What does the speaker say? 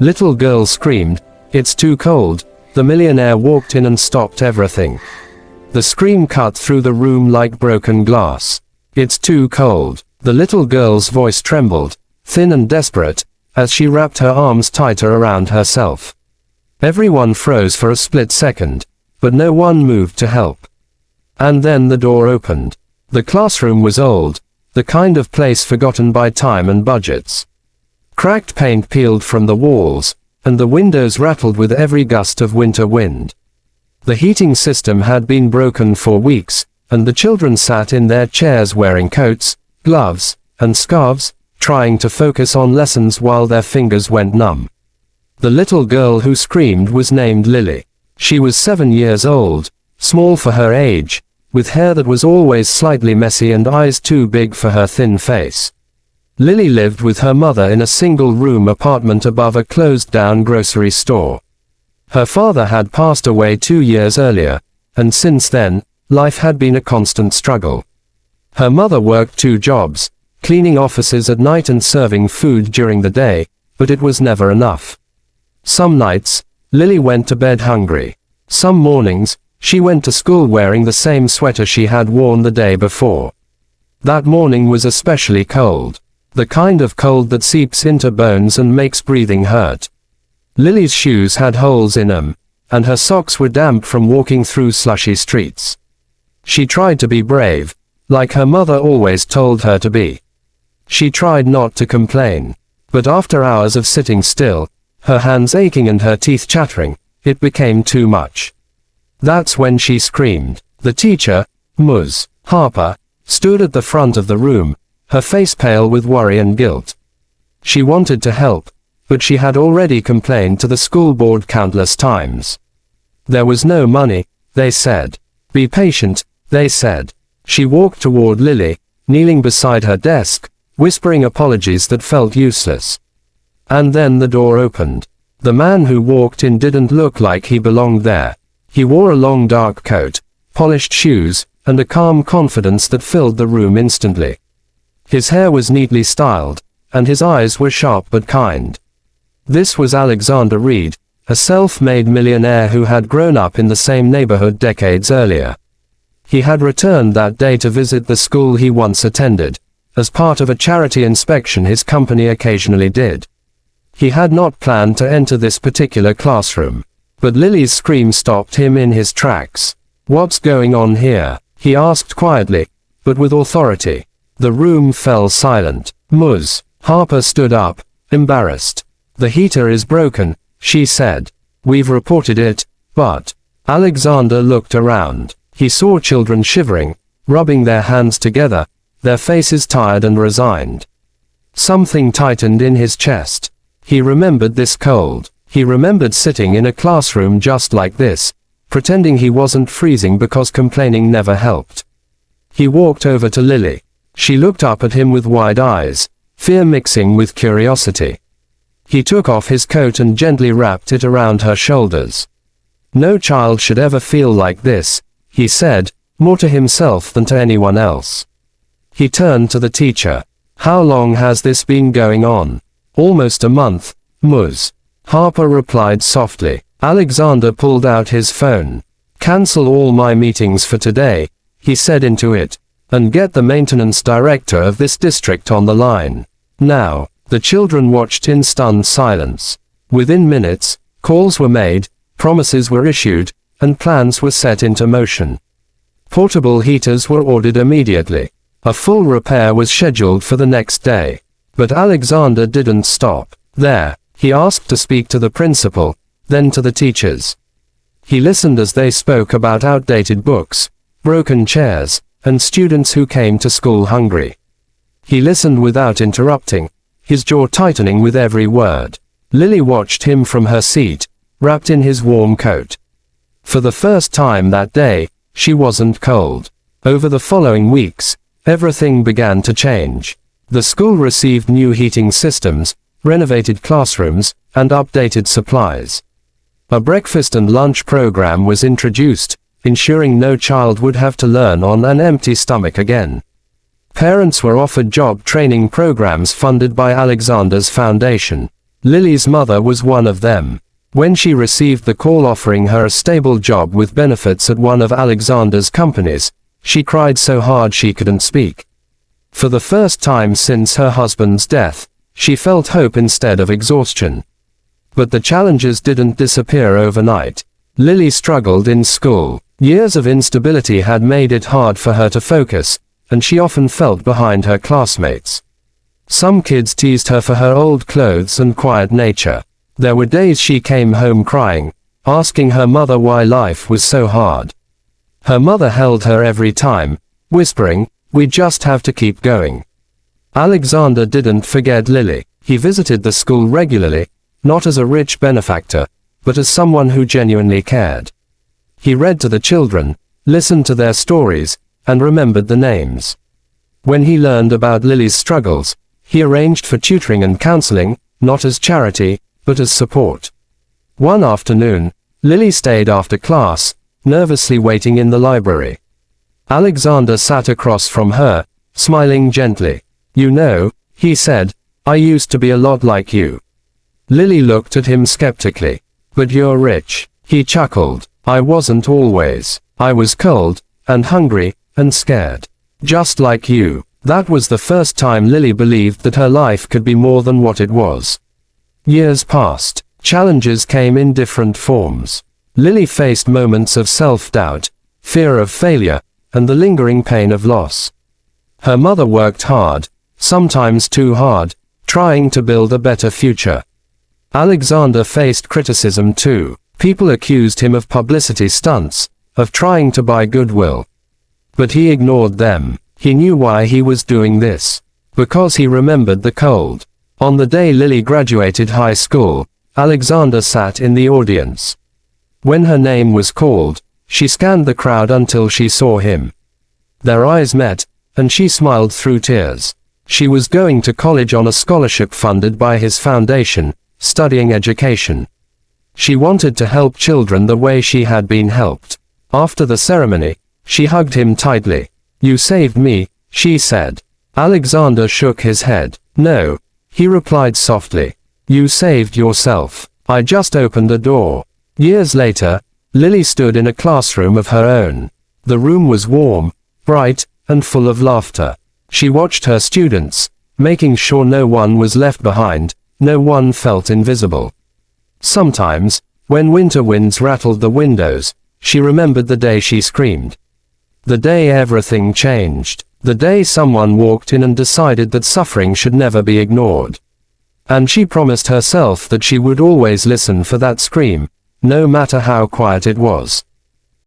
Little girl screamed, "It's too cold." The millionaire walked in and stopped everything. The scream cut through the room like broken glass. "It's too cold." The little girl's voice trembled, thin and desperate, as she wrapped her arms tighter around herself. Everyone froze for a split second, but no one moved to help. And then the door opened. The classroom was old, the kind of place forgotten by time and budgets. Cracked paint peeled from the walls, and the windows rattled with every gust of winter wind. The heating system had been broken for weeks, and the children sat in their chairs wearing coats, gloves, and scarves, trying to focus on lessons while their fingers went numb. The little girl who screamed was named Lily. She was 7 years old, small for her age, with hair that was always slightly messy and eyes too big for her thin face. Lily lived with her mother in a single-room apartment above a closed-down grocery store. Her father had passed away 2 years earlier, and since then, life had been a constant struggle. Her mother worked 2 jobs, cleaning offices at night and serving food during the day, but it was never enough. Some nights, Lily went to bed hungry. Some mornings, she went to school wearing the same sweater she had worn the day before. That morning was especially cold. The kind of cold that seeps into bones and makes breathing hurt. Lily's shoes had holes in them, and her socks were damp from walking through slushy streets. She tried to be brave, like her mother always told her to be. She tried not to complain. But after hours of sitting still, her hands aching and her teeth chattering, it became too much. That's when she screamed. The teacher, Ms. Harper, stood at the front of the room, her face pale with worry and guilt. She wanted to help, but she had already complained to the school board countless times. There was no money, they said. Be patient, they said. She walked toward Lily, kneeling beside her desk, whispering apologies that felt useless. And then the door opened. The man who walked in didn't look like he belonged there. He wore a long dark coat, polished shoes, and a calm confidence that filled the room instantly. His hair was neatly styled, and his eyes were sharp but kind. This was Alexander Reed, a self-made millionaire who had grown up in the same neighborhood decades earlier. He had returned that day to visit the school he once attended, as part of a charity inspection his company occasionally did. He had not planned to enter this particular classroom, but Lily's scream stopped him in his tracks. "What's going on here?" he asked quietly, but with authority. The room fell silent. Ms. Harper stood up, embarrassed. "The heater is broken," she said. "We've reported it, but..." Alexander looked around. He saw children shivering, rubbing their hands together, their faces tired and resigned. Something tightened in his chest. He remembered this cold. He remembered sitting in a classroom just like this, pretending he wasn't freezing because complaining never helped. He walked over to Lily. She looked up at him with wide eyes, fear mixing with curiosity. He took off his coat and gently wrapped it around her shoulders. "No child should ever feel like this," he said, more to himself than to anyone else. He turned to the teacher. "How long has this been going on?" "Almost a month," Ms. Harper replied softly. Alexander pulled out his phone. "Cancel all my meetings for today," he said into it, "and get the maintenance director of this district on the line. Now." The children watched in stunned silence. Within minutes, calls were made, promises were issued, and plans were set into motion. Portable heaters were ordered immediately. A full repair was scheduled for the next day. But Alexander didn't stop there. He asked to speak to the principal, then to the teachers. He listened as they spoke about outdated books, broken chairs, and students who came to school hungry. He listened without interrupting, his jaw tightening with every word. Lily watched him from her seat, wrapped in his warm coat. For the first time that day, she wasn't cold. Over the following weeks, everything began to change. The school received new heating systems, renovated classrooms, and updated supplies. A breakfast and lunch program was introduced, ensuring no child would have to learn on an empty stomach again. Parents were offered job training programs funded by Alexander's foundation. Lily's mother was one of them. When she received the call offering her a stable job with benefits at one of Alexander's companies, she cried so hard she couldn't speak. For the first time since her husband's death, she felt hope instead of exhaustion. But the challenges didn't disappear overnight. Lily struggled in school. Years of instability had made it hard for her to focus, and she often felt behind her classmates. Some kids teased her for her old clothes and quiet nature. There were days she came home crying, asking her mother why life was so hard. Her mother held her every time, whispering, "We just have to keep going." Alexander didn't forget Lily. He visited the school regularly, not as a rich benefactor, but as someone who genuinely cared. He read to the children, listened to their stories, and remembered the names. When he learned about Lily's struggles, he arranged for tutoring and counseling, not as charity, but as support. One afternoon, Lily stayed after class, nervously waiting in the library. Alexander sat across from her, smiling gently. "You know," he said, "I used to be a lot like you." Lily looked at him skeptically. "But you're rich," he chuckled. "I wasn't always. I was cold, and hungry, and scared. Just like you." That was the first time Lily believed that her life could be more than what it was. Years passed. Challenges came in different forms. Lily faced moments of self-doubt, fear of failure, and the lingering pain of loss. Her mother worked hard, sometimes too hard, trying to build a better future. Alexander faced criticism too. People accused him of publicity stunts, of trying to buy goodwill. But he ignored them. He knew why he was doing this. Because he remembered the cold. On the day Lily graduated high school, Alexander sat in the audience. When her name was called, she scanned the crowd until she saw him. Their eyes met, and she smiled through tears. She was going to college on a scholarship funded by his foundation, studying education. She wanted to help children the way she had been helped. After the ceremony, she hugged him tightly. "You saved me," she said. Alexander shook his head. "No," he replied softly. "You saved yourself. I just opened a door." Years later, Lily stood in a classroom of her own. The room was warm, bright, and full of laughter. She watched her students, making sure no one was left behind, no one felt invisible. Sometimes, when winter winds rattled the windows, she remembered the day she screamed. The day everything changed. The day someone walked in and decided that suffering should never be ignored. And she promised herself that she would always listen for that scream, no matter how quiet it was.